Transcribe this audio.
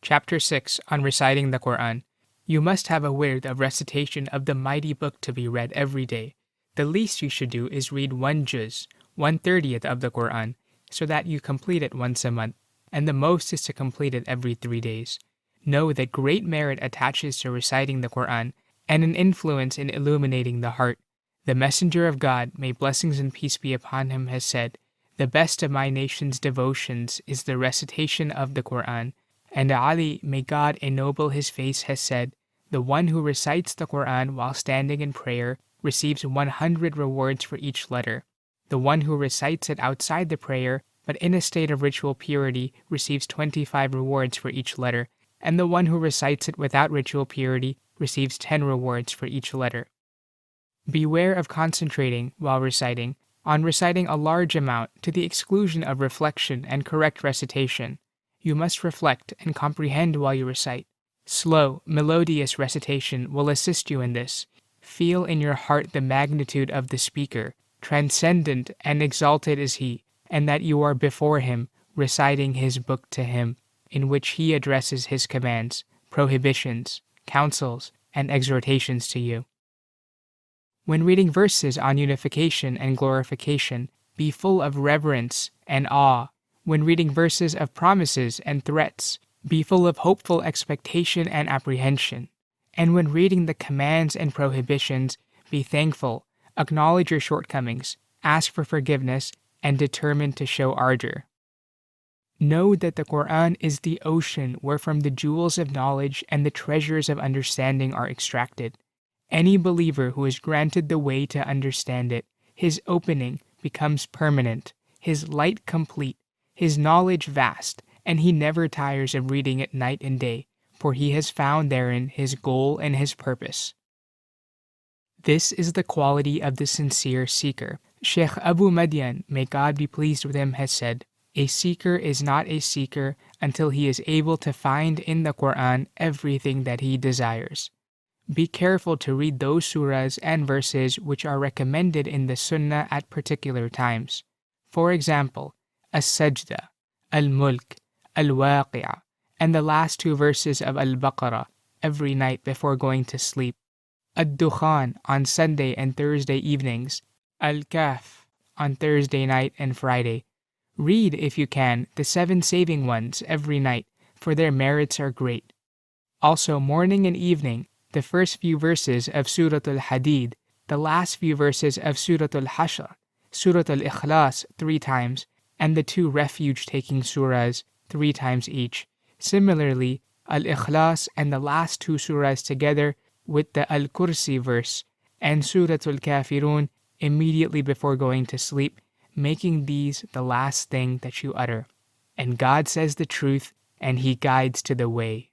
Chapter 6 on Reciting the Qur'an. You must have a wird of recitation of the mighty book to be read every day. The least you should do is read 1 juz, 1/30th of the Qur'an, so that you complete it once a month, and the most is to complete it every 3 days. Know that great merit attaches to reciting the Qur'an and an influence in illuminating the heart. The Messenger of God, may blessings and peace be upon him, has said, "The best of my nation's devotions is the recitation of the Qur'an." And Ali, may God ennoble his face, has said, "The one who recites the Qur'an while standing in prayer receives 100 rewards for each letter. The one who recites it outside the prayer, but in a state of ritual purity, receives 25 rewards for each letter, and the one who recites it without ritual purity receives 10 rewards for each letter." Beware of concentrating, while reciting, on reciting a large amount to the exclusion of reflection and correct recitation. You must reflect and comprehend while you recite. Slow, melodious recitation will assist you in this. Feel in your heart the magnitude of the speaker, transcendent and exalted is he, and that you are before him, reciting his book to him, in which he addresses his commands, prohibitions, counsels, and exhortations to you. When reading verses on unification and glorification, be full of reverence and awe. When reading verses of promises and threats, be full of hopeful expectation and apprehension. And when reading the commands and prohibitions, be thankful, acknowledge your shortcomings, ask for forgiveness, and determine to show ardor. Know that the Qur'an is the ocean wherefrom the jewels of knowledge and the treasures of understanding are extracted. Any believer who is granted the way to understand it, his opening becomes permanent, his light complete, his knowledge vast, and he never tires of reading it night and day, for he has found therein his goal and his purpose. This is the quality of the sincere seeker. Sheikh Abu Madian, may God be pleased with him, has said, "A seeker is not a seeker until he is able to find in the Qur'an everything that he desires." Be careful to read those surahs and verses which are recommended in the Sunnah at particular times. For example, As-Sajda, Al-Mulk, Al-Waqi'ah, and the last 2 verses of Al-Baqarah every night before going to sleep. Ad-Dukhan on Sunday and Thursday evenings, Al-Kahf on Thursday night and Friday. Read, if you can, the 7 saving ones every night, for their merits are great. Also, morning and evening, the first few verses of Surah al-Haddad, the last few verses of Surah al-Hashr, Surah al-Ikhlas 3 times, and the 2 refuge-taking surahs 3 times each. Similarly, al-Ikhlas and the last 2 surahs together with the al-Kursi verse and Surah al-Kafirun immediately before going to sleep, making these the last thing that you utter. And God says the truth, and He guides to the way.